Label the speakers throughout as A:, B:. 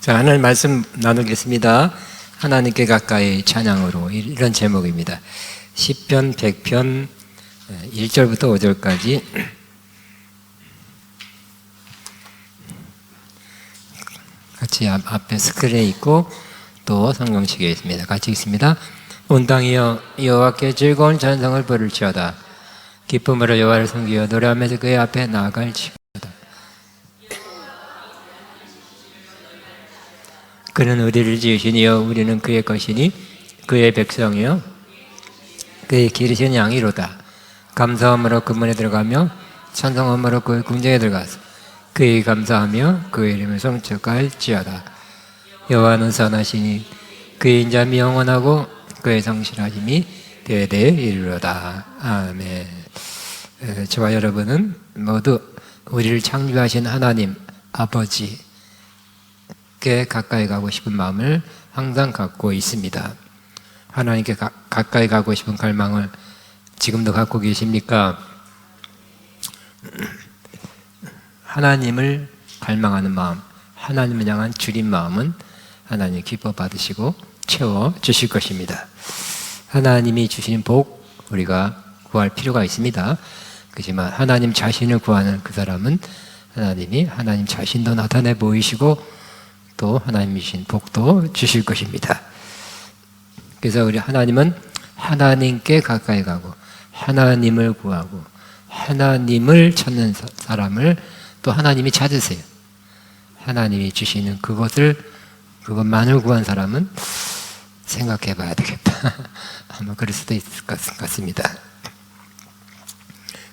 A: 자, 하나님 말씀 나누겠습니다. 하나님께 가까이 찬양으로, 이런 제목입니다. 시편 100편 1절부터 5절까지 같이 앞에 스크린에 있고 또 성경책에 있습니다. 같이 읽습니다. 온 땅이여 여호와께 즐거운 찬송을 부를지어다. 기쁨으로 여호와를 섬기어 노래하면서 그의 앞에 나아갈지어다. 그는 우리를 지으시니여 우리는 그의 것이니 그의 백성이여 그의 기르신 양이로다. 감사함으로 그 문에 들어가며 찬송함으로 그의 궁정에 들어가서 그의 감사하며 그의 이름을 성축할지어다. 여호와는 선하시니 그의 인자함이 영원하고 그의 성실하심이 대대에 이르로다. 아멘. 저와 여러분은 모두 우리를 창조하신 하나님 아버지 께 가까이 가고 싶은 마음을 항상 갖고 있습니다. 하나님께 가까이 가고 싶은 갈망을 지금도 갖고 계십니까? 하나님을 갈망하는 마음, 하나님을 향한 줄인 마음은 하나님 기뻐 받으시고 채워 주실 것입니다. 하나님이 주시는 복 우리가 구할 필요가 있습니다. 그렇지만 하나님 자신을 구하는 그 사람은 하나님이 하나님 자신도 나타내 보이시고 또 하나님이 주신 복도 주실 것입니다. 그래서 우리 하나님은 하나님께 가까이 가고 하나님을 구하고 하나님을 찾는 사람을 또 하나님이 찾으세요. 하나님이 주시는 그것만을 구한 사람은 생각해 봐야 되겠다. 아마 그럴 수도 있을 것 같습니다.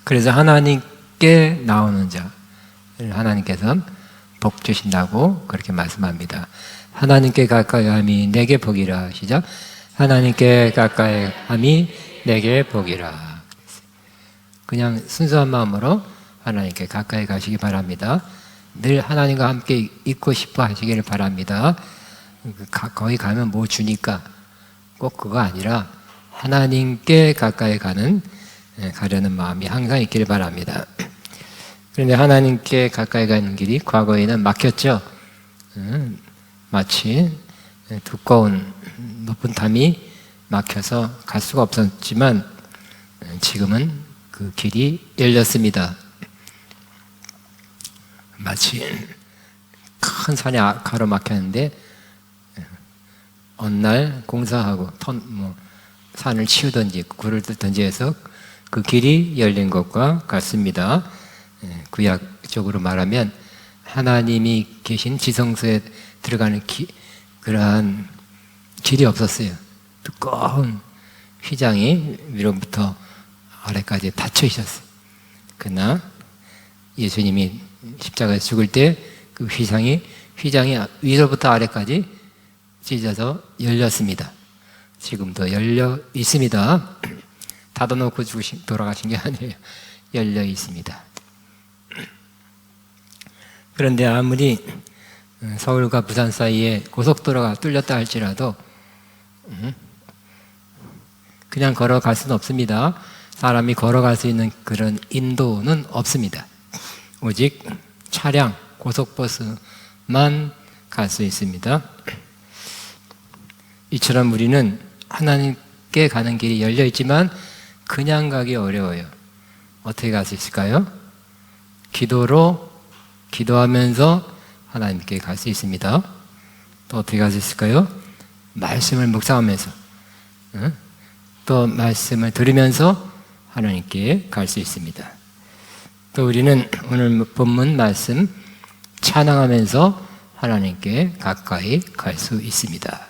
A: 그래서 하나님께 나오는 자를 하나님께서는 복 주신다고 그렇게 말씀합니다. 하나님께 가까이 함이 내게 복이라. 시작. 하나님께 가까이 함이 내게 복이라. 그냥 순수한 마음으로 하나님께 가까이 가시기 바랍니다. 늘 하나님과 함께 있고 싶어 하시기를 바랍니다. 거기 가면 뭐 주니까 꼭 그거 아니라 하나님께 가까이 가려는 마음이 항상 있기를 바랍니다. 그런데 하나님께 가까이 가는 길이 과거에는 막혔죠. 마치 두꺼운 높은 담이 막혀서 갈 수가 없었지만 지금은 그 길이 열렸습니다. 마치 큰 산이 가로막혔는데 어느 날 공사하고 산을 치우든지 굴을 뜯든지 해서 그 길이 열린 것과 같습니다. 구약적으로 말하면 하나님이 계신 지성소에 들어가는 그러한 길이 없었어요. 두꺼운 휘장이 위로부터 아래까지 닫혀 있었어요. 그러나 예수님이 십자가에서 죽을 때 그 휘장이 위로부터 아래까지 찢어서 열렸습니다. 지금도 열려 있습니다. 닫아놓고 돌아가신 게 아니에요. 열려 있습니다. 그런데 아무리 서울과 부산 사이에 고속도로가 뚫렸다 할지라도 그냥 걸어갈 수는 없습니다. 사람이 걸어갈 수 있는 그런 인도는 없습니다. 오직 차량, 고속버스만 갈 수 있습니다. 이처럼 우리는 하나님께 가는 길이 열려 있지만 그냥 가기 어려워요. 어떻게 갈 수 있을까요? 기도하면서 하나님께 갈 수 있습니다. 또 어떻게 갈 수 있을까요? 말씀을 묵상하면서 또 말씀을 들으면서 하나님께 갈 수 있습니다. 또 우리는 오늘 본문 말씀 찬양하면서 하나님께 가까이 갈 수 있습니다.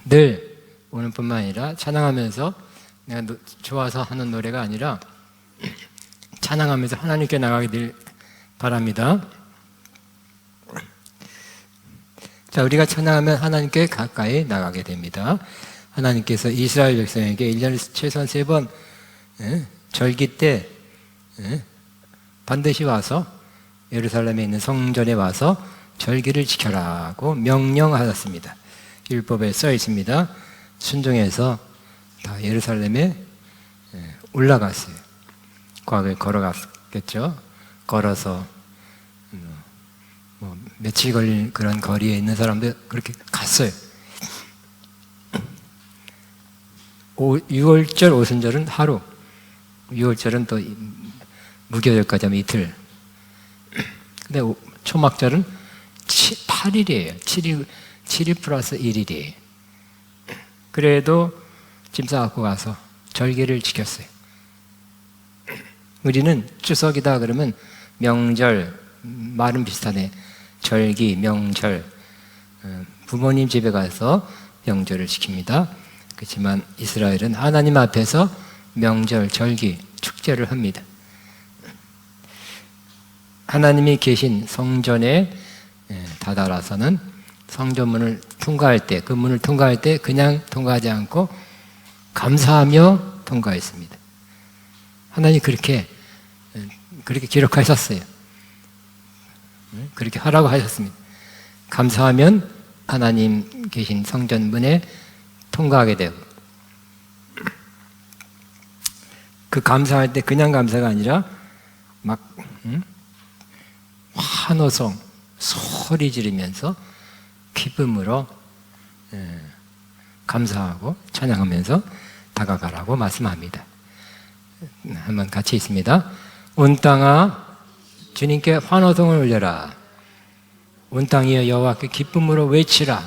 A: 늘 오늘뿐만 아니라 찬양하면서 내가 좋아서 하는 노래가 아니라 찬양하면서 하나님께 나가길 바랍니다. 자, 우리가 찬양하면 하나님께 가까이 나가게 됩니다. 하나님께서 이스라엘 백성에게 1년에 최소한 3번 절기 때 반드시 와서 예루살렘에 있는 성전에 와서 절기를 지켜라고 명령하셨습니다. 율법에 써 있습니다. 순종해서 다 예루살렘에 올라갔어요. 과거에 걸어갔겠죠. 걸어서 며칠 걸린 그런 거리에 있는 사람들 그렇게 갔어요. 6월절, 오순절은 하루, 6월절은 또 무교절까지 하면 이틀. 근데 초막절은 8일이에요. 7일 플러스 1일이에요. 그래도 짐 싸갖고 가서 절기를 지켰어요. 우리는 추석이다 그러면 명절, 말은 비슷하네. 절기, 명절, 부모님 집에 가서 명절을 지킵니다. 그렇지만 이스라엘은 하나님 앞에서 명절, 절기, 축제를 합니다. 하나님이 계신 성전에 다다라서는 성전문을 통과할 때, 그 문을 통과할 때 그냥 통과하지 않고 감사하며 통과했습니다. 하나님 그렇게 기록하셨어요. 그렇게 하라고 하셨습니다. 감사하면 하나님 계신 성전문에 통과하게 되고, 그 감사할 때 그냥 감사가 아니라 막 환호성, 소리 지르면서 기쁨으로 감사하고 찬양하면서 다가가라고 말씀합니다. 한번 같이 있습니다. 온 땅아 주님께 환호성을 올려라. 온 땅이여 여호와께 기쁨으로 외치라.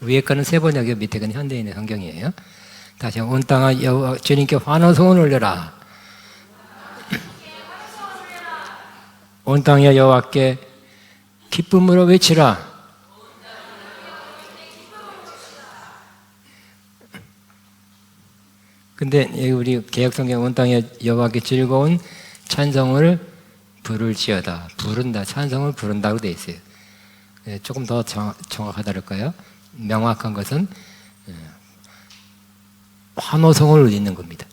A: 위에 거는 세번역이고 밑에 거는 현대인의 성경이에요. 다시 온 땅아 주님께 환호성을 올려라. 온 땅이여 여호와께 기쁨으로 외치라. 근데 우리 개역성경 온 땅에 여호와께 즐거운 찬송을 부를지어다. 부른다. 찬송을 부른다고 되어 있어요. 조금 더 정확하다랄까요? 명확한 것은 환호성을 울리는 겁니다.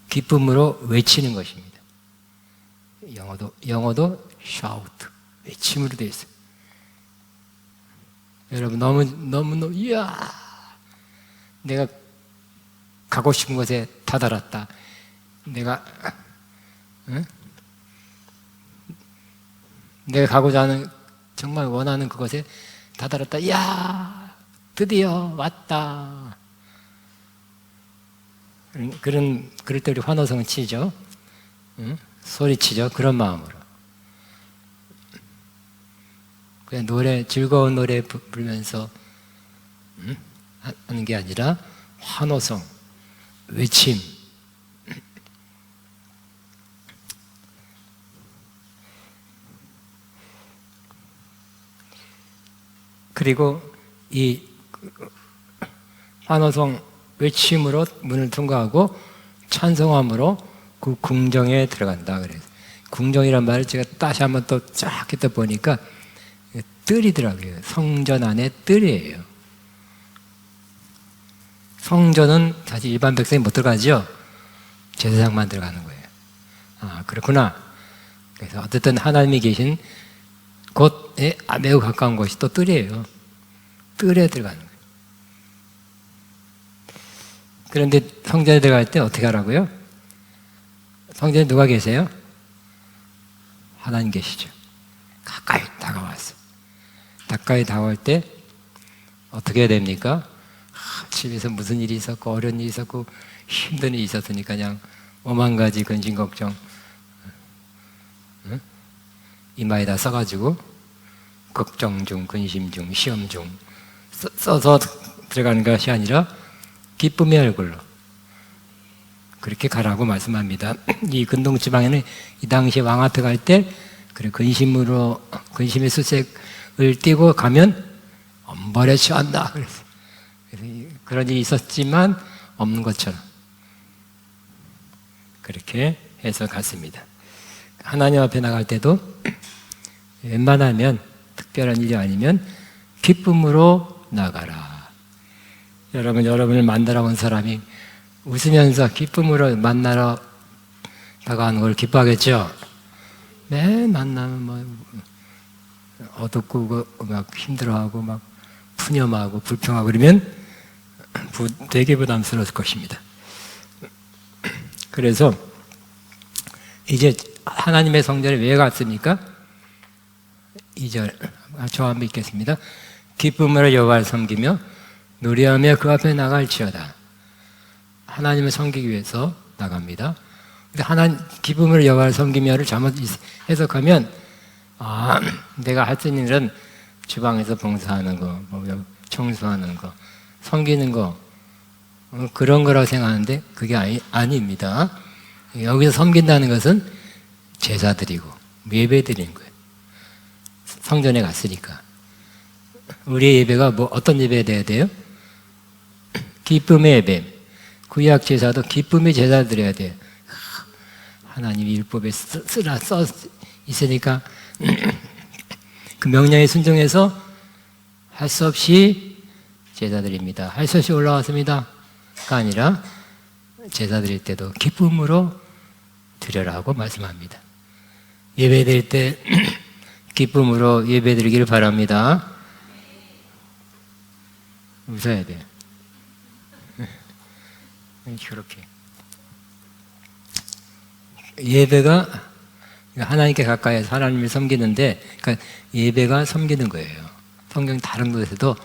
A: 기쁨으로 외치는 것입니다. 영어도 shout, 외침으로 되어 있어요. 여러분 너무 이야, 내가 가고 싶은 곳에 다다랐다. 내가 가고자 하는 정말 원하는 그곳에 다다랐다. 이야, 드디어 왔다. 그럴 때 우리 환호성을 치죠. 소리치죠. 그런 마음으로. 그냥 즐거운 노래 부르면서 하는 게 아니라 환호성, 외침. 그리고 이 환호성, 외침으로 문을 통과하고 찬송함으로 그 궁정에 들어간다 그래서 궁정이란 말을 제가 다시 한번 또 쫙 했다 보니까 뜰이더라고요. 성전 안에 뜰이에요. 성전은 사실 일반 백성이 못 들어가죠. 제사장만 들어가는 거예요. 아, 그렇구나. 그래서 어쨌든 하나님이 계신 곳에 매우 가까운 곳이 또 뜰이에요. 뜰에 들어가는 거예요. 그런데 성전에 들어갈 때 어떻게 하라고요? 성전에 누가 계세요? 하나님 계시죠. 가까이 다가왔어요. 가까이 다가올 때 어떻게 해야 됩니까? 집에서 무슨 일이 있었고 어려운 일이 있었고 힘든 일이 있었으니까 그냥 오만 가지 근심 걱정 이마에다 써가지고 걱정 중, 근심 중, 시험 중 써서 들어가는 것이 아니라 기쁨의 얼굴로 그렇게 가라고 말씀합니다. 이 근동지방에는 이 당시 왕 앞에 갈 때 그래 근심의 수색을 띄고 가면 엄벌에 처한다. 그래서 그런 일이 있었지만 없는 것처럼 그렇게 해서 갔습니다. 하나님 앞에 나갈 때도 웬만하면 특별한 일이 아니면 기쁨으로 나가라. 여러분을 만나러 온 사람이 웃으면서 기쁨으로 만나러 다가가는 걸 기뻐하겠죠? 매 만나면 뭐 어둡고 막 힘들어하고 막 푸념하고 불평하고 그러면 되게 부담스러울 것입니다. 그래서 이제 하나님의 성전에 왜 갔습니까? 2절 저 한번 읽겠습니다. 기쁨으로 여호와를 섬기며 노래하며 그 앞에 나갈지어다. 하나님을 섬기기 위해서 나갑니다. 근데 기쁨으로 여호와를 섬기며를 잘못 해석하면 내가 할 수 있는 일은 주방에서 봉사하는 거, 청소하는 거, 섬기는 거 그런 거라고 생각하는데 그게 아닙니다. 여기서 섬긴다는 것은 제사 드리고 예배 드리는 거예요. 성전에 갔으니까. 우리의 예배가 어떤 예배가 돼야 돼요? 기쁨의 예배. 구약 제사도 기쁨의 제사 드려야 돼요. 하나님이 율법에 써 있으니까 그 명령에 순종해서 할 수 없이 제사 드립니다. 할 수 없이 올라왔습니다. 가 아니라 제사 드릴 때도 기쁨으로 드려라고 말씀합니다. 예배 드릴 때 기쁨으로 예배 드리기를 바랍니다. 웃어야 돼요. 그렇게. 예배가 하나님께 가까이서 하나님을 섬기는데, 그러니까 예배가 섬기는 거예요. 성경 다른 곳에도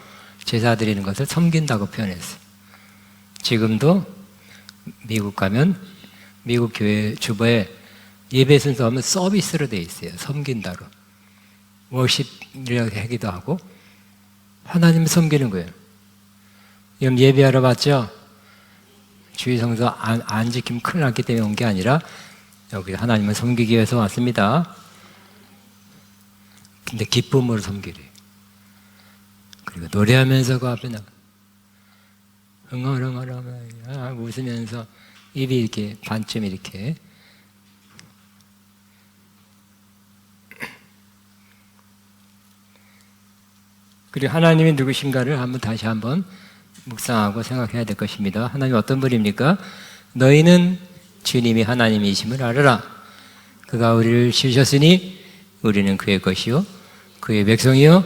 A: 제사 드리는 것을 섬긴다고 표현했어요. 지금도 미국 가면 미국 교회 주보에 예배 순서하면 서비스로 되어 있어요. 섬긴다로. 워십이라고 하기도 하고 하나님을 섬기는 거예요. 여러분 예배하러 왔죠? 주의 성서 안 지키면 큰일 났기 때문에 온 게 아니라 여기 하나님을 섬기기 위해서 왔습니다. 근데 기쁨으로 섬기래. 그리고 노래하면서 그 앞에 나가 흥얼흥얼 웃으면서 입이 이렇게 반쯤 이렇게 그리고 하나님이 누구신가를 다시 한번 묵상하고 생각해야 될 것입니다. 하나님 어떤 분입니까? 너희는 주님이 하나님이심을 알아라. 그가 우리를 지으셨으니 우리는 그의 것이요 그의 백성이요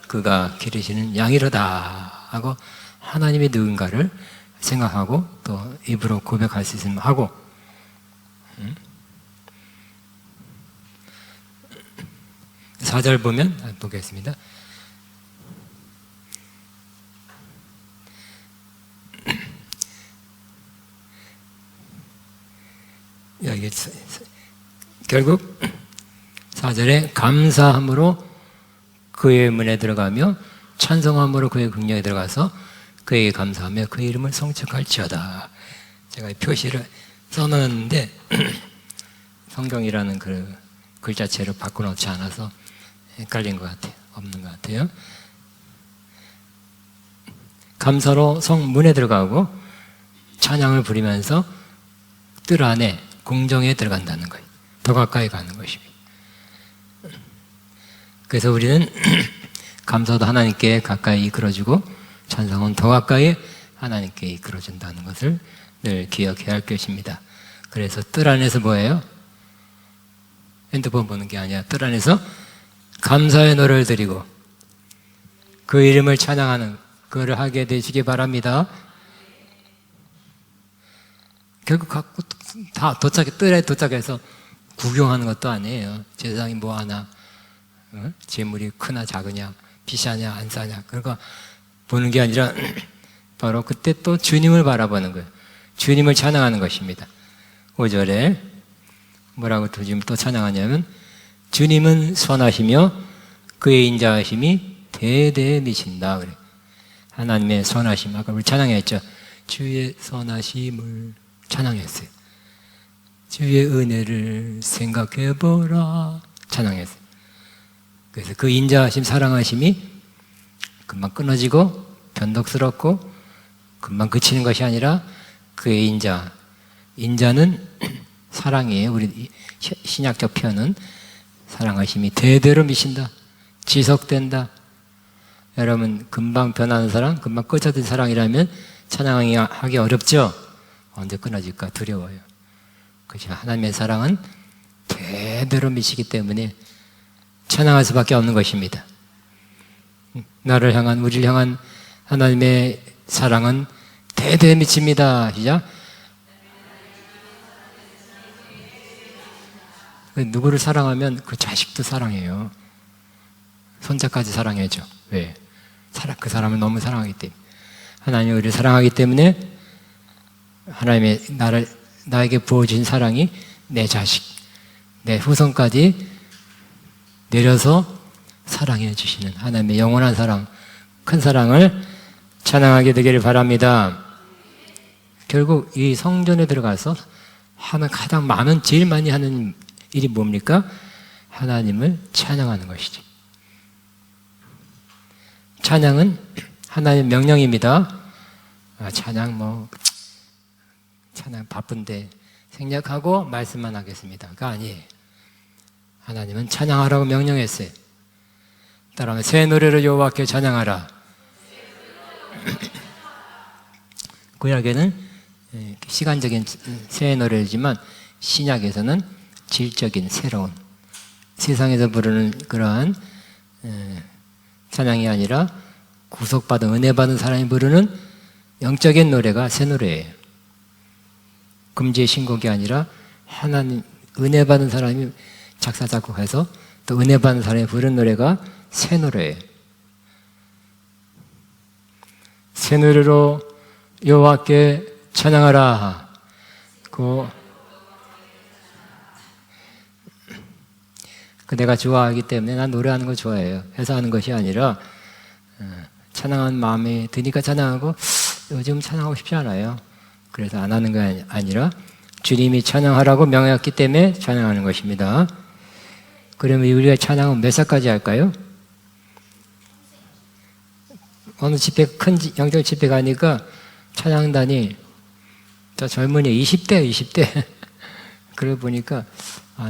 A: 그가 기르시는 양이로다 하고 하나님이 누군가를 생각하고 또 입으로 고백할 수 있으면 하고 4절 보면 보겠습니다. 여기 결국 4절에 감사함으로 그의 문에 들어가며 찬송함으로 그의 궁녀에 들어가서 그에게 감사하며 그의 이름을 성축할지어다. 제가 표시를 써놨는데 성경이라는 그 글자체를 바꿔놓지 않아서 헷갈린 것 같아요. 없는 것 같아요. 감사로 성문에 들어가고 찬양을 부리면서 뜰 안에 궁정에 들어간다는 거예요. 더 가까이 가는 것입니다. 그래서 우리는 감사도 하나님께 가까이 이끌어주고 찬송은 더 가까이 하나님께 이끌어준다는 것을 늘 기억해야 할 것입니다. 그래서 뜰 안에서 뭐예요? 핸드폰 보는 게 아니라 뜰 안에서 감사의 노래를 드리고 그 이름을 찬양하는 그거를 하게 되시기 바랍니다. 결국 다 뜰에 도착해서 구경하는 것도 아니에요. 세상이 뭐 하나, 재물이 크나 작으냐, 비싸냐 안 싸냐 그러니까 보는 게 아니라 바로 그때 또 주님을 바라보는 거예요. 주님을 찬양하는 것입니다. 5절에 뭐라고 지금 또 찬양하냐면 주님은 선하시며 그의 인자하심이 대대에 미친다 그래. 하나님의 선하심 아까 우리 찬양했죠. 주의 선하심을 찬양했어요. 주의 은혜를 생각해보라 찬양했어요. 그래서 그 인자하심 사랑하심이 금방 끊어지고 변덕스럽고 금방 그치는 것이 아니라 그의 인자는 사랑이에요. 우리 신약적 표현은 사랑하심이 대대로 미친다, 지속된다. 여러분 금방 변하는 사랑, 금방 꺼져든 사랑이라면 찬양하기 어렵죠? 언제 끊어질까 두려워요. 그렇지만 하나님의 사랑은 대대로 미치기 때문에 찬양할 수밖에 없는 것입니다. 나를 향한, 우리를 향한 하나님의 사랑은 대대에 미칩니다. 시작. 누구를 사랑하면 그 자식도 사랑해요. 손자까지 사랑해줘. 왜? 그 사람을 너무 사랑하기 때문에. 하나님이 우리를 사랑하기 때문에 하나님의 나에게 부어주신 사랑이 내 자식, 내 후손까지 내려서 사랑해 주시는 하나님의 영원한 사랑, 큰 사랑을 찬양하게 되기를 바랍니다. 결국 이 성전에 들어가서 하는 가장 제일 많이 하는 일이 뭡니까? 하나님을 찬양하는 것이죠. 찬양은 하나님의 명령입니다. 찬양 바쁜데 생략하고 말씀만 하겠습니다. 그거 아니에요. 하나님은 찬양하라고 명령했어요. 따라하면 새 노래로 여호와께 찬양하라. 구약에는 시간적인 새 노래지만 신약에서는 질적인 새로운 세상에서 부르는 그러한 찬양이 아니라 구속받은 은혜 받은 사람이 부르는 영적인 노래가 새 노래예요. 금지의 신곡이 아니라 하나님 은혜 받은 사람이 작사 작곡해서 또 은혜 받은 사람이 부르는 노래가 새 노래예요. 새 노래로 여호와께 찬양하라. 내가 좋아하기 때문에 난 노래하는 거 좋아해요. 해서 하는 것이 아니라 찬양하는 마음이 드니까 찬양하고 요즘 찬양하고 싶지 않아요. 그래서 안 하는 게 아니라 주님이 찬양하라고 명했기 때문에 찬양하는 것입니다. 그러면 우리가 찬양은 몇 살까지 할까요? 어느 집회, 큰 영적 집회 가니까 찬양단이 저 젊은이 20대 그러고 보니까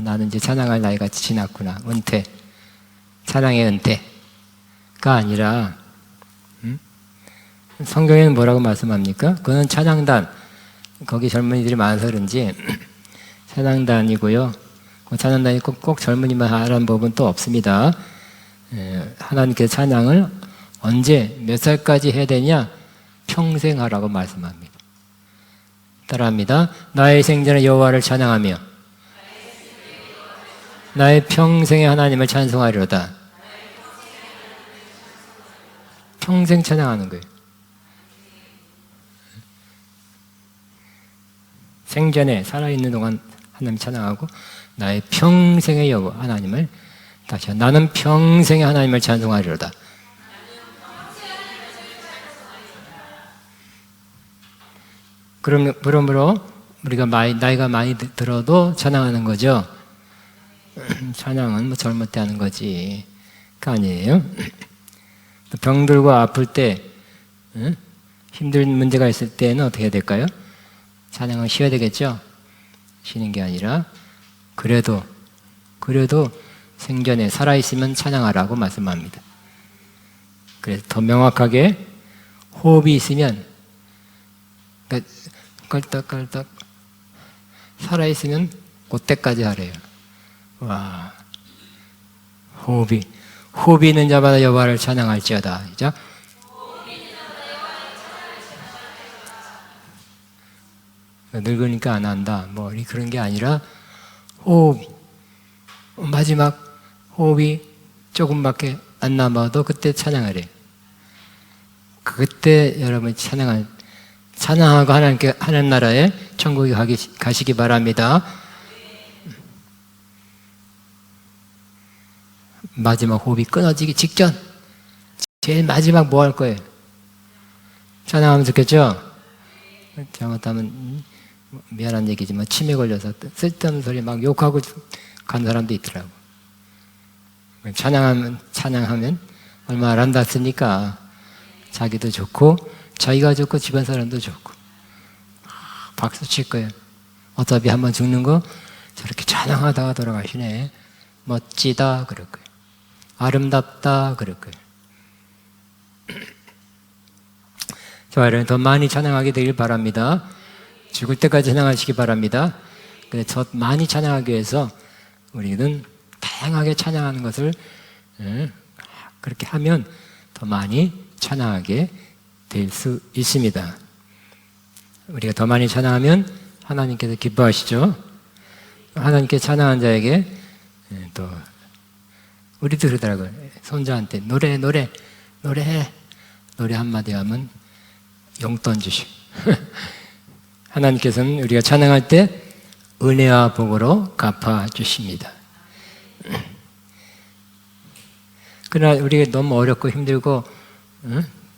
A: 나는 이제 찬양할 나이가 지났구나. 은퇴. 찬양의 은퇴가 아니라 성경에는 뭐라고 말씀합니까? 그거는 찬양단. 거기 젊은이들이 많아서 그런지 찬양단이고요. 그 찬양단이 꼭 젊은이만 하라는 법은 또 없습니다. 하나님께서 찬양을 언제 몇 살까지 해야 되냐? 평생 하라고 말씀합니다. 따라합니다. 나의 생전에 여호와를 찬양하며 나의 평생에 하나님을 찬송하리로다. 평생 찬양하는 거예요. 생전에 살아있는 동안 하나님 찬양하고 나의 평생의 여호와 하나님을 다시 나는 평생에 하나님을 찬송하리로다. 그러므로 우리가 나이가 많이 들어도 찬양하는 거죠. 찬양은 젊을 때 하는 거지. 그 아니에요. 병들고 아플 때 힘든 문제가 있을 때는 어떻게 해야 될까요? 찬양은 쉬어야 되겠죠. 쉬는 게 아니라 그래도 생전에 살아있으면 찬양하라고 말씀합니다. 그래서 더 명확하게 호흡이 있으면 깔딱깔딱 살아있으면 그때까지 하래요. 와, 호흡이 있는 자마다 여호와를 찬양할지어다. 그죠? 늙으니까 안 한다. 그런 게 아니라 마지막 호흡이 조금밖에 안 남아도 그때 찬양하래. 그때 여러분 찬양하고 하나님 나라에 천국에 가시기 바랍니다. 마지막 호흡이 끊어지기 직전 제일 마지막 뭐 할 거예요? 찬양하면 좋겠죠? 잘못하면 미안한 얘기지만 치매 걸려서 쓸데없는 소리 막 욕하고 간 사람도 있더라고. 찬양하면 얼마나 아름답습니까? 자기도 좋고 자기가 좋고 집안 사람도 좋고 박수 칠 거예요. 어차피 한번 죽는 거 저렇게 찬양하다가 돌아가시네. 멋지다 그럴 거예요. 아름답다 그럴 거예요. 좋아요. 더 많이 찬양하게 되길 바랍니다. 죽을 때까지 찬양하시기 바랍니다. 근데 더 많이 찬양하기 위해서 우리는 다양하게 찬양하는 것을 그렇게 하면 더 많이 찬양하게 될 수 있습니다. 우리가 더 많이 찬양하면 하나님께서 기뻐하시죠. 하나님께 찬양한 자에게 또 우리도 그러더라고요. 손자한테 노래 한마디 하면 용돈 주시고 하나님께서는 우리가 찬양할 때 은혜와 복으로 갚아주십니다. 그러나 우리가 너무 어렵고 힘들고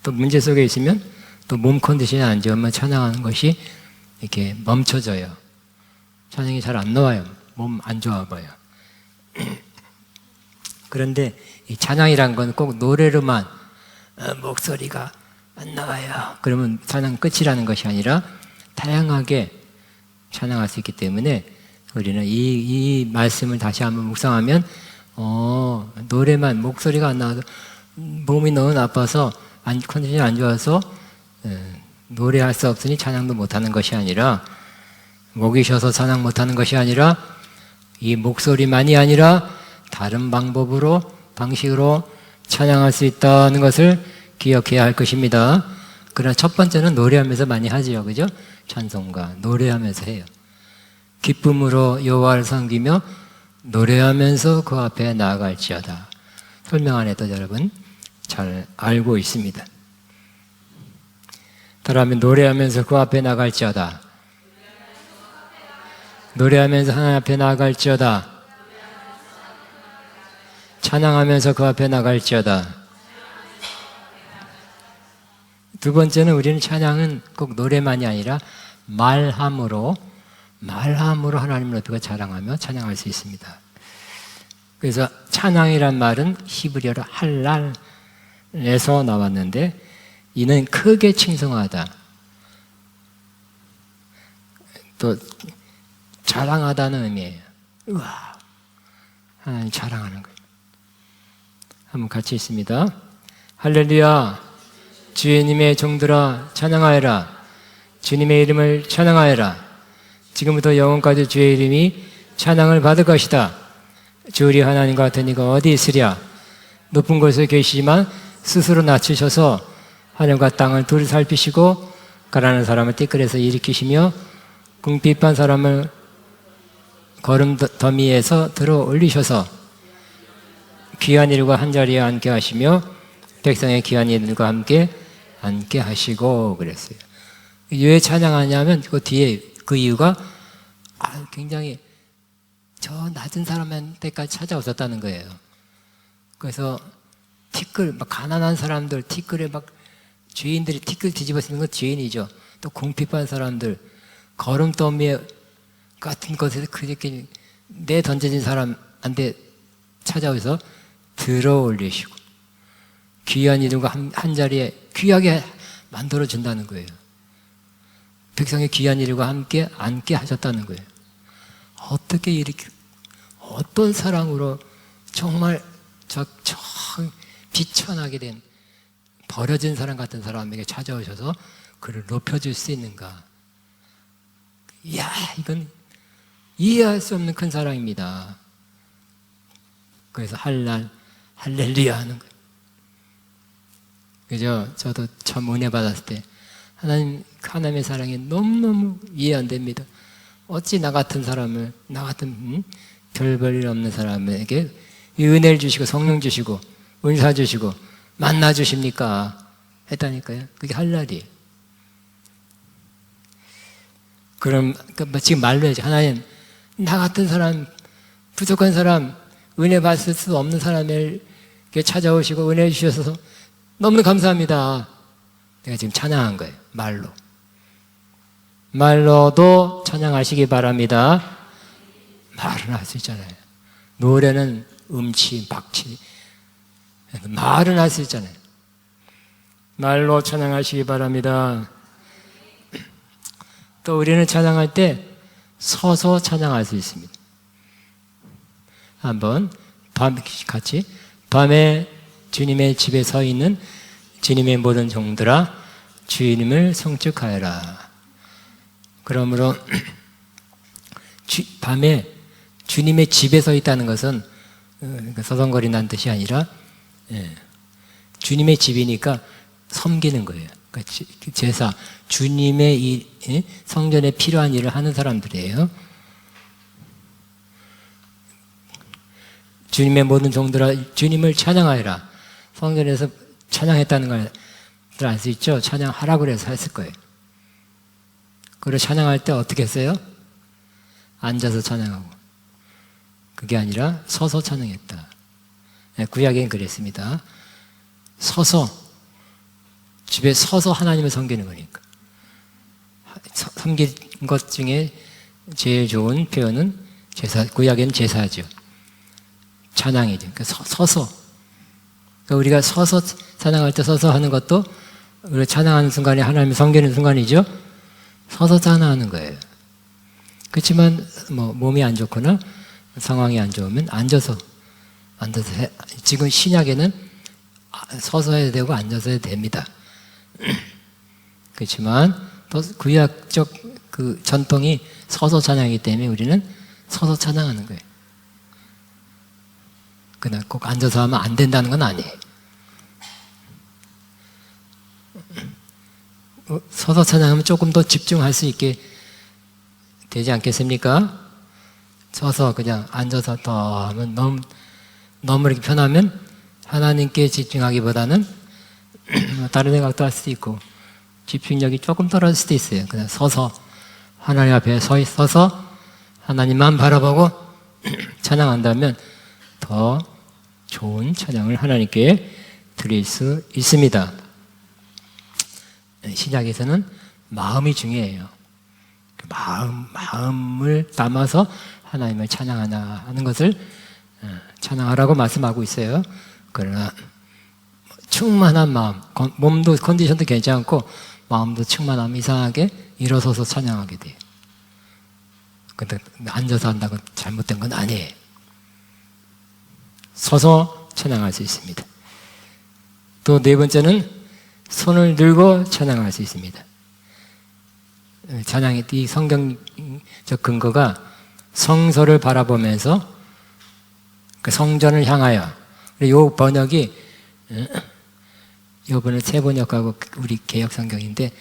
A: 또 문제 속에 있으면 또 몸 컨디션이 안 좋으면 찬양하는 것이 이렇게 멈춰져요. 찬양이 잘 안 나와요. 몸 안 좋아 봐요. 그런데 이 찬양이란 건 꼭 노래로만 목소리가 안 나와요. 그러면 찬양 끝이라는 것이 아니라 다양하게 찬양할 수 있기 때문에 우리는 이 말씀을 다시 한번 묵상하면 노래만 목소리가 안 나와도 몸이 너무 나빠서 컨디션이 안 좋아서 노래할 수 없으니 찬양도 못하는 것이 아니라 목이 쉬어서 찬양 못하는 것이 아니라 이 목소리만이 아니라 다른 방식으로 찬양할 수 있다는 것을 기억해야 할 것입니다. 그러나 첫 번째는 노래하면서 많이 하지요. 그죠? 찬송가 노래하면서 해요. 기쁨으로 여호와를 섬기며 노래하면서 그 앞에 나아갈지어다. 설명 안 해도 여러분 잘 알고 있습니다. 따라하면 노래하면서 그 앞에 나아갈지어다. 노래하면서 하나님 앞에 나아갈지어다. 찬양하면서 그 앞에 나아갈지어다. 두 번째는 우리는 찬양은 꼭 노래만이 아니라 말함으로 하나님을 높이고 자랑하며 찬양할 수 있습니다. 그래서 찬양이란 말은 히브리어로 할랄에서 나왔는데 이는 크게 칭송하다, 또 자랑하다는 의미예요. 우와, 하나님 자랑하는 거예요. 한번 같이 있습니다. 할렐루야, 주님의 종들아 찬양하여라. 주님의 이름을 찬양하여라. 지금부터 영원까지 주의 이름이 찬양을 받을 것이다. 주 우리 하나님과 같은 이가 어디 있으랴. 높은 곳에 계시지만 스스로 낮추셔서 하늘과 땅을 둘 살피시고 가라는 사람을 띠끌에서 일으키시며 궁핍한 사람을 거름 더미에서 들어 올리셔서 귀한 일과 한자리에 앉게 하시며 백성의 귀한 일과 함께 앉게 하시고 그랬어요. 왜 찬양하냐면 그 뒤에 그 이유가 굉장히 저 낮은 사람한테까지 찾아오셨다는 거예요. 그래서 막 가난한 사람들 티끌에 막 죄인들이 티끌 뒤집어 쓰는 건 죄인이죠. 또 궁핍한 사람들 거름더미 같은 곳에서 그렇게 내던져진 사람한테 찾아오셔서 들어 올리시고 귀한 이름과 한 자리에 귀하게 만들어 준다는 거예요. 백성의 귀한 일과 함께 앉게 하셨다는 거예요. 어떻게 이렇게 어떤 사랑으로 정말 저 비천하게 된 버려진 사람 같은 사람에게 찾아오셔서 그를 높여줄 수 있는가? 이야, 이건 이해할 수 없는 큰 사랑입니다. 그래서 할렐루야 하는 거예요. 그죠? 저도 참 은혜 받았을 때 하나님의 사랑이 너무너무 이해 안 됩니다. 어찌 나 같은 사람을, 나 같은 별 볼 없는 사람에게 은혜를 주시고 성령 주시고 은사 주시고 만나 주십니까? 했다니까요. 그게 할랄이에요. 그럼 지금 말로 해야지. 하나님, 나 같은 사람, 부족한 사람, 은혜 받을 수 없는 사람에게 찾아오시고 은혜 주셔서 너무 감사합니다. 내가 지금 찬양한 거예요. 말로도 찬양하시기 바랍니다. 말은 할 수 있잖아요. 노래는 음치, 박치. 말은 할 수 있잖아요. 말로 찬양하시기 바랍니다. 또 우리는 찬양할 때 서서 찬양할 수 있습니다. 한번 같이 밤에 주님의 집에 서 있는 주님의 모든 종들아 주님을 송축하여라. 그러므로 밤에 주님의 집에 서 있다는 것은 서성거린다는 뜻이 아니라 주님의 집이니까 섬기는 거예요. 그러니까 제사, 주님의 성전에 필요한 일을 하는 사람들이에요. 주님의 모든 종들아 주님을 찬양하여라. 성전에서 찬양했다는 걸 알 수 있죠? 찬양하라고 그래서 했을 거예요. 그리고 찬양할 때 어떻게 했어요? 앉아서 찬양하고. 그게 아니라 서서 찬양했다. 구약엔 그랬습니다. 서서, 집에 서서 하나님을 섬기는 거니까. 섬긴 것 중에 제일 좋은 표현은 구약엔 제사죠. 찬양이죠. 그러니까 서서. 그러니까 우리가 서서 찬양할 때 서서 하는 것도 우리가 찬양하는 순간에 하나님을 섬기는 순간이죠. 서서 찬양하는 거예요. 그렇지만 몸이 안 좋거나 상황이 안 좋으면 앉아서 해. 지금 신약에는 서서 해야 되고 앉아서 해야 됩니다. 그렇지만 또 구약적 그 전통이 서서 찬양이기 때문에 우리는 서서 찬양하는 거예요. 그냥 꼭 앉아서 하면 안 된다는 건 아니에요. 서서 찬양하면 조금 더 집중할 수 있게 되지 않겠습니까? 서서 그냥 앉아서 더 하면 너무 이렇게 편하면 하나님께 집중하기보다는 다른 생각도 할 수도 있고 집중력이 조금 떨어질 수도 있어요. 그냥 서서 하나님 앞에 서서 하나님만 바라보고 찬양한다면 더 좋은 찬양을 하나님께 드릴 수 있습니다. 신약에서는 마음이 중요해요. 마음을 담아서 하나님을 찬양하는 것을 찬양하라고 말씀하고 있어요. 그러나 충만한 마음, 몸도 컨디션도 괜찮고 마음도 충만하면 이상하게 일어서서 찬양하게 돼요. 근데 앉아서 한다고 잘못된 건 아니에요. 서서 찬양할 수 있습니다. 또 네 번째는 손을 들고 찬양할 수 있습니다. 찬양의 이 성경적 근거가 성서를 바라보면서 그 성전을 향하여. 이 번역이 이번에 새 번역하고 우리 개역 성경인데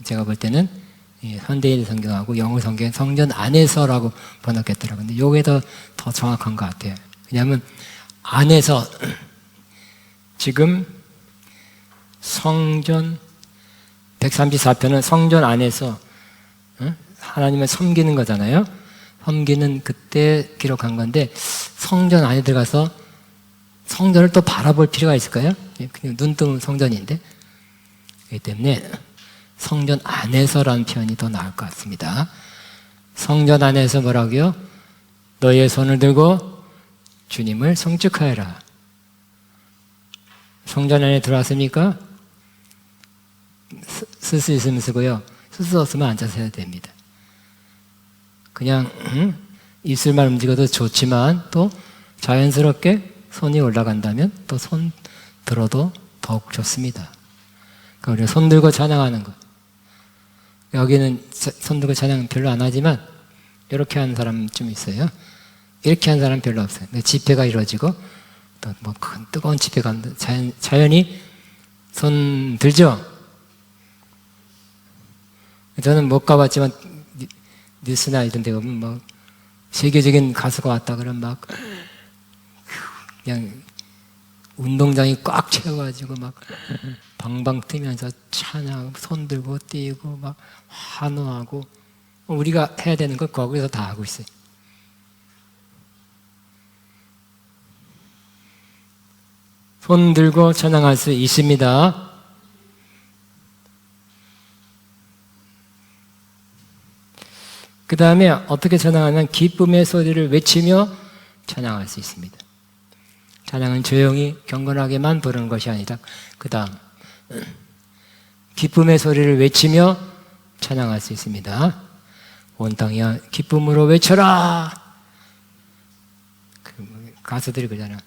A: 제가 볼 때는 현대인 성경하고 영어 성경 성전 안에서라고 번역했더라고요. 근데 이게 더 정확한 것 같아요. 왜냐하면 안에서 지금 성전 134편은 성전 안에서 하나님을 섬기는 거잖아요. 섬기는 그때 기록한 건데 성전 안에 들어가서 성전을 또 바라볼 필요가 있을까요? 그냥 눈 뜨면 성전인데. 그렇기 때문에 성전 안에서라는 표현이 더 나을 것 같습니다. 성전 안에서 뭐라고요? 너의 손을 들고 주님을 송축하여라. 성전 안에 들어왔습니까? 쓸 수 있으면 쓰고요. 쓸 수 없으면 앉아서 해야 됩니다. 그냥 입술만 움직여도 좋지만 또 자연스럽게 손이 올라간다면 또 손 들어도 더욱 좋습니다. 그러니까 우리가 손 들고 찬양하는 것. 여기는 손 들고 찬양 별로 안 하지만 이렇게 하는 사람 좀 있어요. 이렇게 하는 사람 별로 없어요. 집회가 이루어지고 또 뭐 큰 뜨거운 집회가 자연히 손 들죠. 저는 못 가봤지만 뉴스나 이런 데 보면 막 세계적인 가수가 왔다 그러면 막 그냥 운동장이 꽉 채워가지고 막 방방 뛰면서 찬양, 손 들고 뛰고 막 환호하고 우리가 해야 되는 걸 거기서 다 하고 있어요. 손 들고 찬양할 수 있습니다. 그 다음에 어떻게 찬양하면 기쁨의 소리를 외치며 찬양할 수 있습니다. 찬양은 조용히 경건하게만 부르는 것이 아니라 그 다음 기쁨의 소리를 외치며 찬양할 수 있습니다. 온 땅이야 기쁨으로 외쳐라. 가수들이 그러잖아.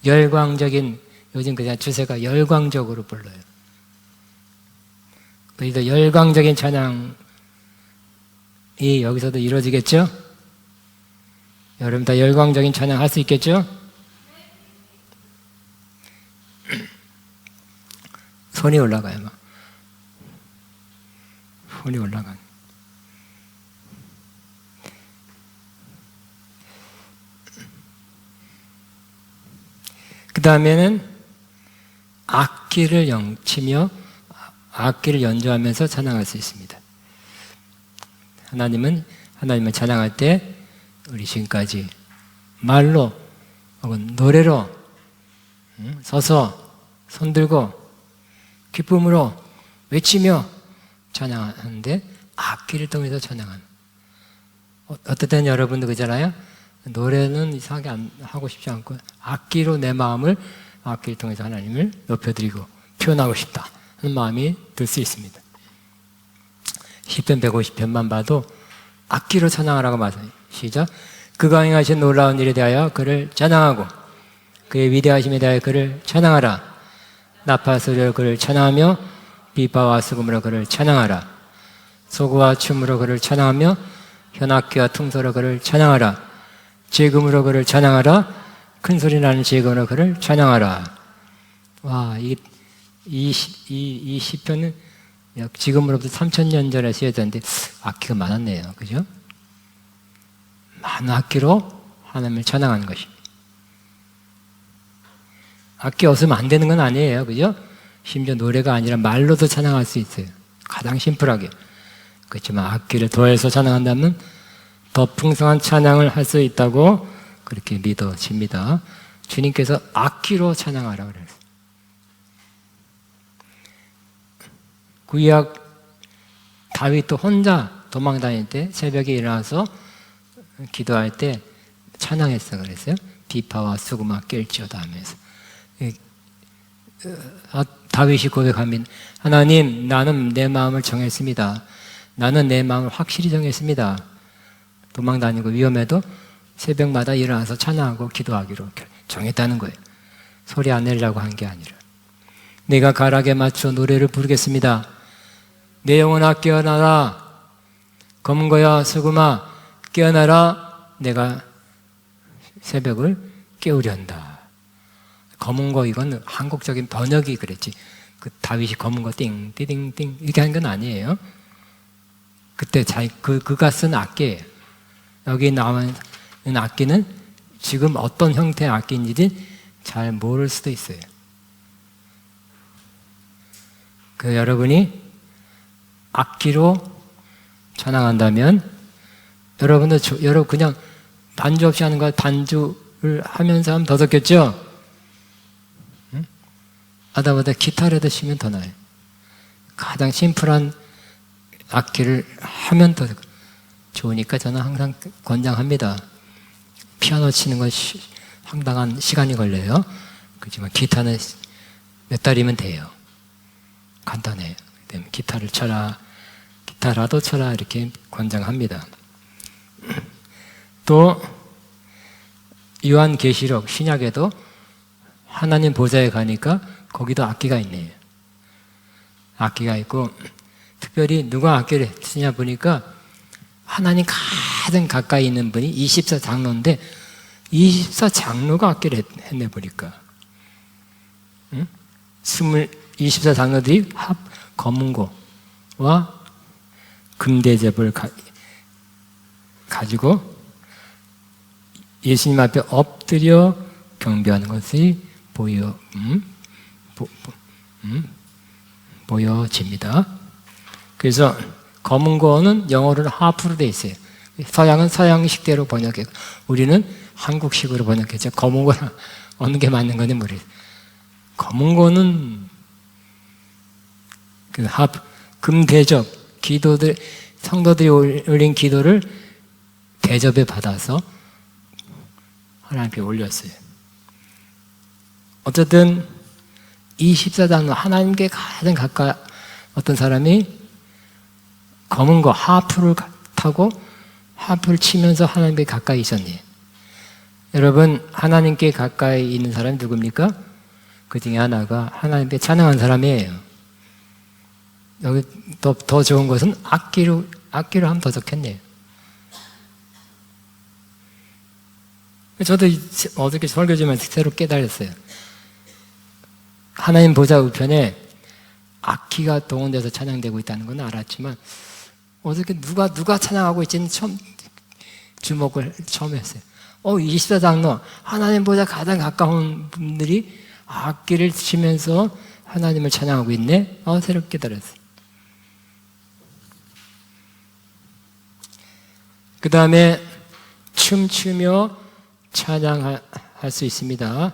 A: 열광적인, 요즘 그냥 추세가 열광적으로 불러요. 우리도 열광적인 찬양이 여기서도 이루어지겠죠? 여러분 다 열광적인 찬양 할 수 있겠죠? 손이 올라가요, 막. 손이 올라가요. 다음에는 악기를 치며 악기를 연주하면서 찬양할 수 있습니다. 하나님을 찬양할 때 우리 지금까지 말로 혹은 노래로 서서 손들고 기쁨으로 외치며 찬양하는데 악기를 통해서 찬양하는. 어떨 때는 여러분도 그러잖아요. 노래는 이상하게 하고 싶지 않고 악기로 내 마음을 악기를 통해서 하나님을 높여드리고 표현하고 싶다 하는 마음이 들 수 있습니다. 시편 150편만 봐도 악기로 찬양하라고 말해요. 시작. 그가 행하신 놀라운 일에 대하여 그를 찬양하고 그의 위대하심에 대하여 그를 찬양하라. 나팔 소리로 그를 찬양하며 비파와 수금으로 그를 찬양하라. 소구와 춤으로 그를 찬양하며 현악기와 퉁소로 그를 찬양하라. 재금으로 그를 찬양하라. 큰 소리 나는 재금으로 그를 찬양하라. 와, 이 시편은 지금으로부터 3000년 전에 쓰여졌는데 악기가 많았네요. 그죠? 많은 악기로 하나님을 찬양하는 것입니다. 악기 없으면 안 되는 건 아니에요. 그죠? 심지어 노래가 아니라 말로도 찬양할 수 있어요. 가장 심플하게. 그렇지만 악기를 더해서 찬양한다면 더 풍성한 찬양을 할 수 있다고 그렇게 믿어집니다. 주님께서 악기로 찬양하라고 그랬어요. 구약 다윗도 혼자 도망 다닐 때 새벽에 일어나서 기도할 때 찬양했어 그랬어요. 비파와 수금아 깰지어다 하면서. 다윗이 고백합니다. 하나님, 나는 내 마음을 정했습니다. 나는 내 마음을 확실히 정했습니다. 도망 다니고 위험해도 새벽마다 일어나서 찬양하고 기도하기로 정했다는 거예요. 소리 안 내려고 한 게 아니라. 내가 가락에 맞춰 노래를 부르겠습니다. 내 영혼아 깨어나라. 검거야 수금아 깨어나라. 내가 새벽을 깨우려 한다. 검은 거 이건 한국적인 번역이 그랬지. 그 다윗이 검은 거 띵 띠딩띵 이렇게 한 건 아니에요. 그때 그가 쓴 악기예요. 여기 나오는 악기는 지금 어떤 형태의 악기인지 잘 모를 수도 있어요. 그 여러분이 악기로 찬양한다면 여러분 그냥 반주 없이 하는 거 반주를 하면서 하면 더 좋겠죠? 하다보다 기타라도 치면 더 나아요. 가장 심플한 악기를 하면 더 좋으니까 저는 항상 권장합니다. 피아노 치는 건 상당한 시간이 걸려요. 그렇지만 기타는 몇 달이면 돼요. 간단해요. 기타를 쳐라, 기타라도 쳐라 이렇게 권장합니다. 또 요한계시록 신약에도 하나님 보좌에 가니까 거기도 악기가 있네요. 악기가 있고 특별히 누가 악기를 쓰냐 보니까 하나님 가장 가까이 있는 분이 24장로인데 24장로가 악기를 했네 보니까. 24장로들이 검은고와 금대접을 가지고 예수님 앞에 엎드려 경배하는 것이 보여집니다. 그래서 검은고는 영어로는 하프로 되어 있어요. 서양은 서양식대로 번역했고 우리는 한국식으로 번역했죠. 검은고는 어느 게 맞는 건지 모르겠어요. 검은고는 그 금대접 기도들 성도들이 올린 기도를 대접에 받아서 하나님께 올렸어요. 어쨌든 24장로 하나님께 가장 가까이 어떤 사람이 검은 거 하프를 타고 하프를 치면서 하나님께 가까이 있었네요. 여러분 하나님께 가까이 있는 사람이 누굽니까? 그 중에 하나가 하나님께 찬양한 사람이에요. 여기 더 좋은 것은 악기로 하면 더 좋겠네요. 저도 어저께 설교 좀 새로 깨달았어요. 하나님 보좌 우편에 악기가 동원돼서 찬양되고 있다는 건 알았지만 어저께 누가 찬양하고 있지는 처음 주목을 처음 했어요. 24장로 하나님보다 가장 가까운 분들이 악기를 치면서 하나님을 찬양하고 있네. 새롭게 깨달았어요. 그 다음에 춤추며 찬양할 수 있습니다.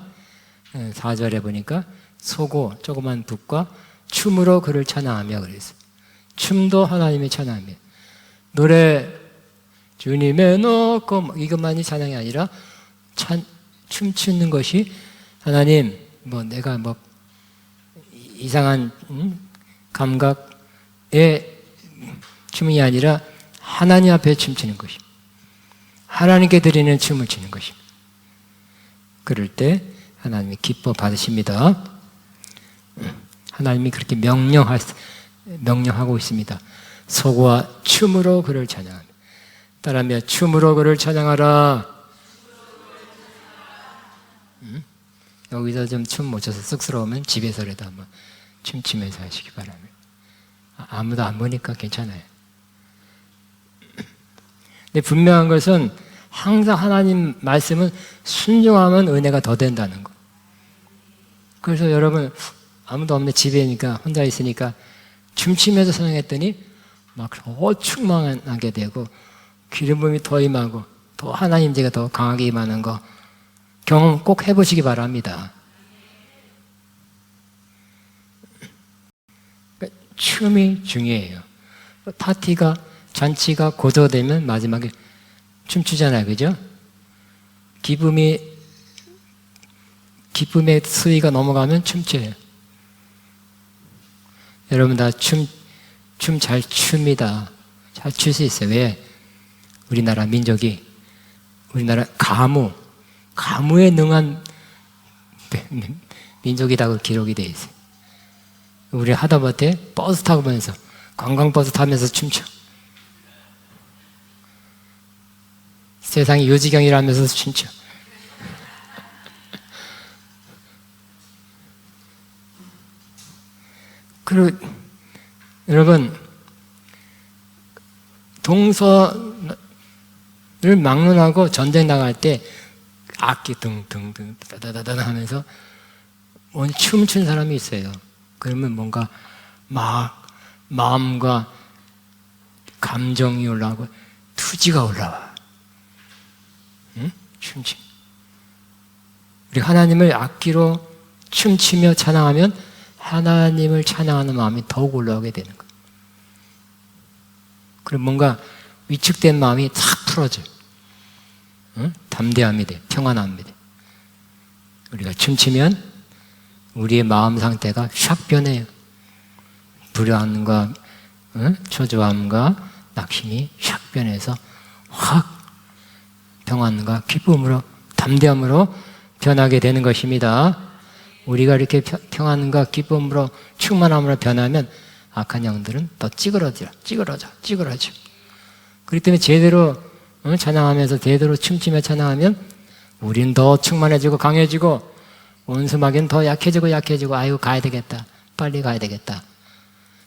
A: 4절에 보니까 소고 조그만 붓과 춤으로 그를 찬양하며 그랬어요. 춤도 하나님의 찬양입니다. 노래 주님의 놓고 이것만이 찬양이 아니라 춤추는 것이 하나님 내가 이상한 감각의 춤이 아니라 하나님 앞에 춤추는 것입니다. 하나님께 드리는 춤을 추는 것입니다. 그럴 때 하나님이 기뻐 받으십니다. 하나님이 그렇게 명령하고 있습니다. 소고와 춤으로 그를 찬양합니다. 따라하며 춤으로 그를 찬양하라. 여기서 좀 춤 못 춰서 쑥스러우면 집에서라도 한번 춤추면서 하시기 바랍니다. 아무도 안 보니까 괜찮아요. 근데 분명한 것은 항상 하나님 말씀은 순종하면 은혜가 더 된다는 거. 그래서 여러분 아무도 없는 집에니까 혼자 있으니까 춤추면서 찬양했더니 막 더 충만하게 되고 기름 부음이 더 임하고 더 하나님 제가 더 강하게 임하는 거 경험 꼭 해보시기 바랍니다. 그러니까 춤이 중요해요. 파티가 잔치가 고조되면 마지막에 춤추잖아요, 그죠? 기쁨의 수위가 넘어가면 춤춰요. 여러분 다 춤 잘 춥니다. 잘 출 수 있어요. 왜? 우리나라 민족이 우리나라 가무에 능한 민족이라고 기록이 되어 있어요. 우리 하다못해 버스 타고 면서 관광버스 타면서 춤춰. 세상이 요지경이라면서 춤춰. 그리고 여러분 동서를 막론하고 전쟁 나갈 때 악기 등등등 따다다다 하면서 춤춘 사람이 있어요. 그러면 뭔가 막 마음과 감정이 올라오고 투지가 올라와. 응? 춤추. 우리 하나님을 악기로 춤추며 찬양하면 하나님을 찬양하는 마음이 더욱 올라오게 되는 거예요. 그럼 뭔가 위축된 마음이 탁 풀어져요. 응? 담대함이 돼, 평안함이 돼. 우리가 춤추면 우리의 마음 상태가 샥 변해요. 불안과 초조함과 낙심이 샥 변해서 확 평안과 기쁨으로 담대함으로 변하게 되는 것입니다. 우리가 이렇게 평안과 기쁨으로 충만함으로 변하면 악한 영들은 더 찌그러져. 그렇기 때문에 제대로 찬양하면서 제대로 춤추며 찬양하면 우린 더 충만해지고 강해지고 원수마귀는 더 약해지고 아이고 가야 되겠다. 빨리 가야 되겠다.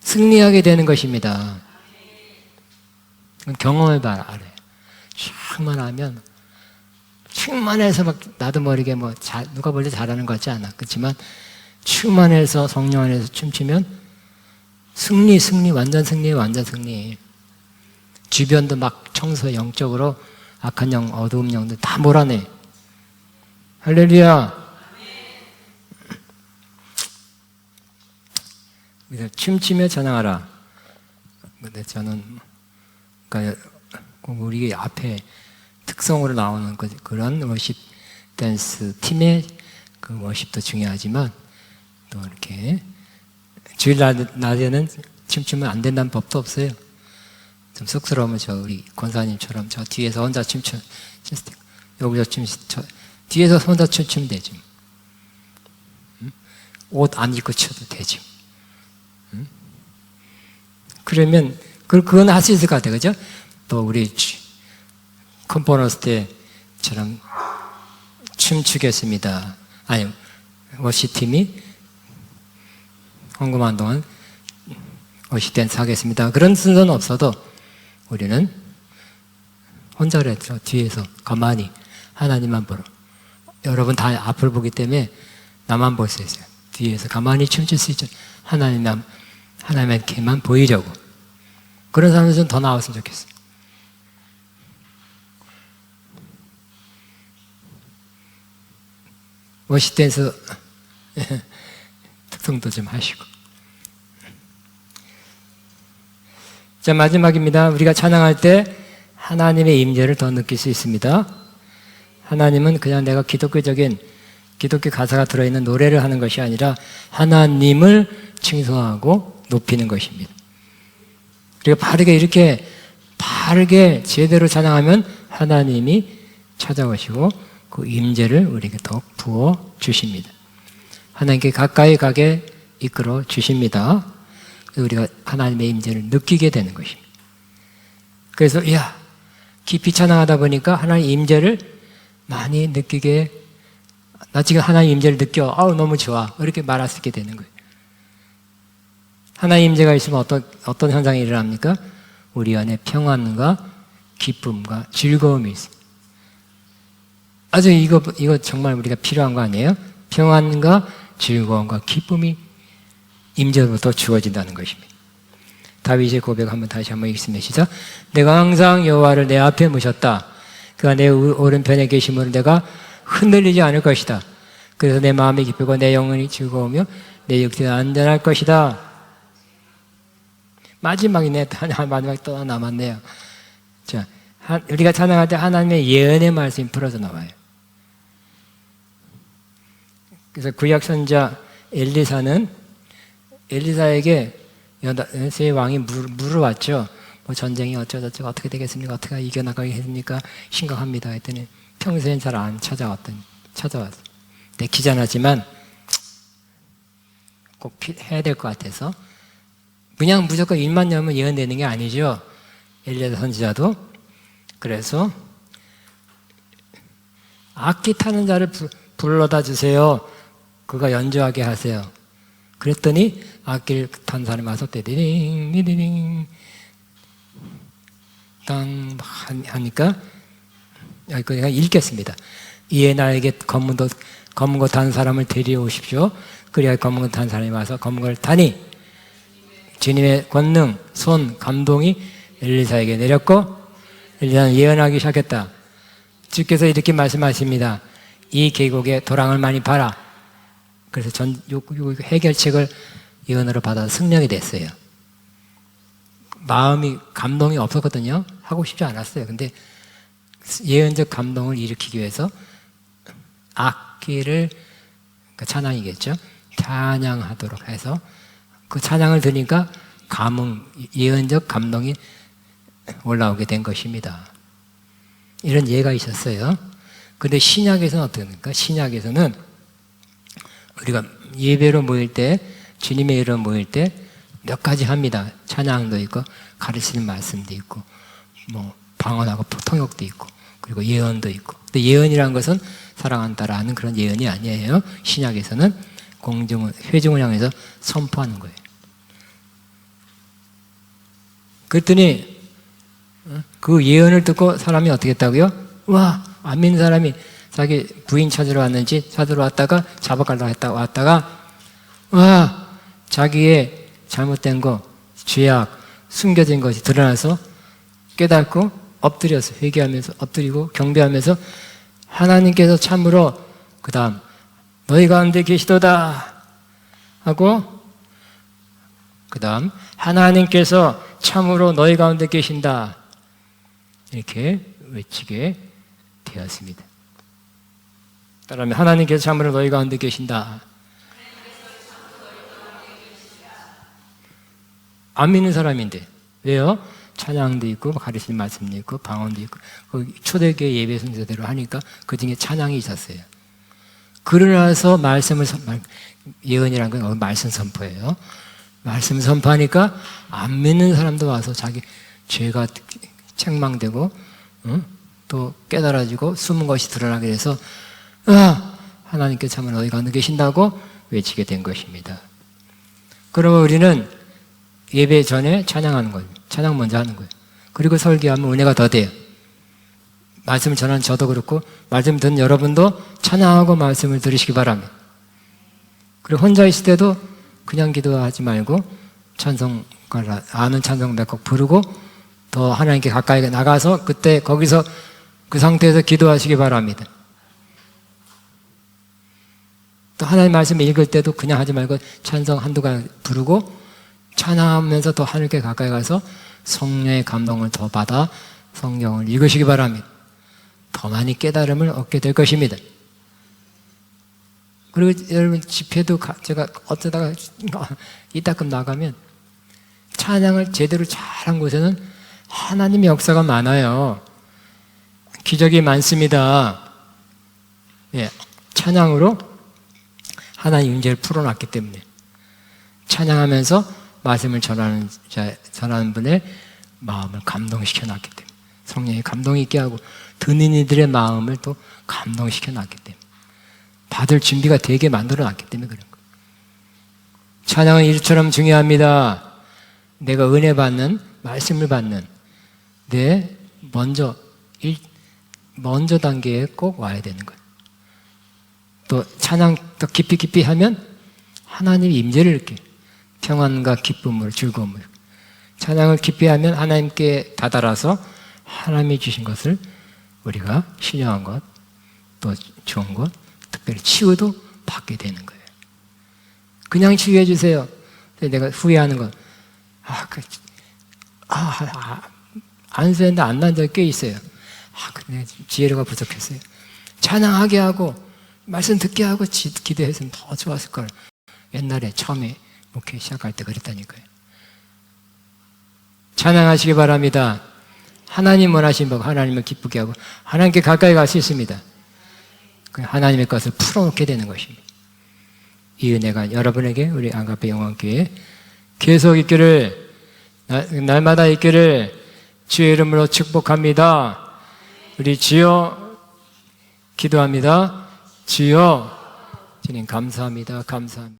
A: 승리하게 되는 것입니다. 경험을 알아요. 충만하면 충만해서 막 나도 모르게 누가 볼때 잘하는 것 같지 않아. 그렇지만 충만해서 성령 안에서 춤추면 승리 완전 승리. 주변도 막 청소 영적으로 악한 영, 어두운 영들 다 몰아내. 할렐루야. 그래서 춤추며 찬양하라. 근데 저는 그러니까 우리 앞에 특성으로 나오는 그런 워십 댄스 팀의 그 워십도 중요하지만 또 이렇게 주일 낮에는 춤추면 안 된다는 법도 없어요. 좀 쑥스러우면 우리 권사님처럼 저 뒤에서 혼자 여기서 뒤에서 혼자 춤추면 되지. 옷 안 입고 춰도 되지. 그러면 그건 할 수 있을 것 같아요, 그죠? 또 우리 컨퍼런스 때처럼 춤추겠습니다. 아니 워시팀이 헌금한 동안 워시 댄스 하겠습니다. 그런 순서는 없어도 우리는 혼자 그랬죠. 뒤에서 가만히 하나님만 보러. 여러분 다 앞을 보기 때문에 나만 볼 수 있어요. 뒤에서 가만히 춤출 수 있죠. 하나님께만 보이려고. 그런 사람들 좀 더 나왔으면 좋겠어요. 워시댄스 특성도 좀 하시고. 자, 마지막입니다. 우리가 찬양할 때 하나님의 임재를 더 느낄 수 있습니다. 하나님은 그냥 내가 기독교 가사가 들어있는 노래를 하는 것이 아니라 하나님을 칭송하고 높이는 것입니다. 우리가 바르게 제대로 찬양하면 하나님이 찾아오시고 그 임재를 우리에게 더 부어 주십니다. 하나님께 가까이 가게 이끌어 주십니다. 우리가 하나님의 임재를 느끼게 되는 것입니다. 그래서 깊이 찬양하다 보니까 하나님의 임재를 많이 느끼게, 나 지금 하나님의 임재를 느껴, 너무 좋아, 이렇게 말할 수 있게 되는 거예요. 하나님의 임재가 있으면 어떤 현상이 일어납니까? 우리 안에 평안과 기쁨과 즐거움이 있습니다. 아주 이거 정말 우리가 필요한 거 아니에요? 평안과 즐거움과 기쁨이 임재로부터 주어진다는 것입니다. 다윗의 고백 다시 한번 읽습니다. 시작. 내가 항상 여호와를 내 앞에 모셨다. 그가 내 오른편에 계심으로 내가 흔들리지 않을 것이다. 그래서 내 마음이 기쁘고 내 영혼이 즐거우며 내 육체가 안전할 것이다. 마지막이네. 마지막이 또 남았네요. 자, 우리가 찬양할 때 하나님의 예언의 말씀이 풀어져 나와요. 그래서 구약 선지자 엘리사에게 세 왕이 물어왔죠. 뭐 전쟁이 어쩌고저쩌고 어떻게 되겠습니까? 어떻게 이겨나가겠습니까? 심각합니다. 했더니 평소엔 잘 안 찾아왔어요. 내 기자나지만 꼭 해야 될 것 같아서 그냥 무조건 일만 열면 예언되는 게 아니죠. 엘리야 선지자도. 그래서 악기 타는 자를 불러다 주세요. 그가 연주하게 하세요. 그랬더니 악기를 탄 사람이 와서 떼디링 디디링 땅 하니까 그냥 읽겠습니다. 이에 나에게 검은 것 탄 사람을 데려오십시오. 그래야 검은 것 탄 사람이 와서 검은 걸 타니 주님의 권능, 손, 감동이 엘리사에게 내렸고 엘리사는 예언하기 시작했다. 주께서 이렇게 말씀하십니다. 이 계곡에 도랑을 많이 봐라. 그래서 해결책을 예언으로 받아서 승령이 됐어요. 마음이 감동이 없었거든요. 하고 싶지 않았어요. 근데 예언적 감동을 일으키기 위해서 악기를, 그러니까 찬양이겠죠. 찬양하도록 해서 그 찬양을 들으니까 예언적 감동이 올라오게 된 것입니다. 이런 예가 있었어요. 근데 신약에서는 어떻습니까? 신약에서는 우리가 예배로 모일 때, 주님의 이름으로 모일 때 몇 가지 합니다. 찬양도 있고, 가르치는 말씀도 있고, 뭐 방언하고 통역도 있고, 그리고 예언도 있고. 근데 예언이라는 것은 사랑한다라는 그런 예언이 아니에요. 신약에서는 회중을 향해서 선포하는 거예요. 그랬더니 그 예언을 듣고 사람이 어떻게 했다고요? 와, 안 믿는 사람이 자기 부인 찾으러 왔다가 잡아가려고 왔다가 와, 자기의 잘못된 거, 죄악, 숨겨진 것이 드러나서 깨닫고 엎드려서 회개하면서 엎드리고 경배하면서 하나님께서 참으로 그 다음 너희 가운데 계시도다 하고 그 다음 하나님께서 참으로 너희 가운데 계신다 이렇게 외치게 되었습니다. 따라하면 하나님께서 참으로 너희 가운데 계신다. 안 믿는 사람인데 왜요? 찬양도 있고 가르치는 말씀도 있고 방언도 있고 초대교회 예배 순서대로 하니까 그 중에 찬양이 있었어요. 그러나서 예언이라는 건 말씀 선포예요. 말씀 선포하니까 안 믿는 사람도 와서 자기 죄가 책망되고 또 깨달아지고 숨은 것이 드러나게 돼서 하나님께서 참으로 너희 가운데 계신다고 외치게 된 것입니다. 그러면 우리는 예배 전에 찬양하는 거예요. 찬양 먼저 하는 거예요. 그리고 설교하면 은혜가 더 돼요. 말씀을 전하는 저도 그렇고 말씀 듣는 여러분도 찬양하고 말씀을 들으시기 바랍니다. 그리고 혼자 있을 때도 그냥 기도하지 말고 찬송가 아는 찬송 몇 곡 부르고 더 하나님께 가까이 나가서 그때 거기서 그 상태에서 기도하시기 바랍니다. 또 하나님 말씀 읽을 때도 그냥 하지 말고 찬송 한두 번 부르고 찬양하면서 또 하나님께 가까이 가서 성령의 감동을 더 받아 성경을 읽으시기 바랍니다. 더 많이 깨달음을 얻게 될 것입니다. 그리고 여러분 집회도 제가 어쩌다가 이따금 나가면 찬양을 제대로 잘한 곳에는 하나님의 역사가 많아요. 기적이 많습니다. 예, 찬양으로 하나님 문제를 풀어놨기 때문에 찬양하면서 말씀을 전하는 분의 마음을 감동시켜 놨기 때문에 성령의 감동이 있게 하고 듣는 이들의 마음을 또 감동시켜 놨기 때문에 받을 준비가 되게 만들어 놨기 때문에 그런 거예요. 찬양은 이처럼 중요합니다. 내가 은혜 받는 말씀을 받는 먼저 단계에 꼭 와야 되는 거예요. 또 찬양 더 깊이 하면 하나님의 임재를 이렇게 평안과 기쁨을 즐거움을 찬양을 깊이 하면 하나님께 다다라서 하나님이 주신 것을 우리가 신령한 것 또 좋은 것 특별히 치유도 받게 되는 거예요. 그냥 치유해 주세요. 내가 후회하는 건 안 쓰는데 안 난 적이 꽤 있어요. 근데 지혜로가 부족했어요. 찬양하게 하고 말씀 듣게 하고 기도했으면 더 좋았을 걸. 옛날에 처음에 목회 시작할 때 그랬다니까요. 찬양하시기 바랍니다. 하나님 원하신 법 하나님을 기쁘게 하고 하나님께 가까이 갈 수 있습니다. 하나님의 것을 풀어놓게 되는 것입니다. 이 은혜가 여러분에게 우리 안가페 영원교회 계속 있기를 날마다 있기를 주의 이름으로 축복합니다. 우리 주여 기도합니다. 주여 주님 감사합니다. 감사합니다.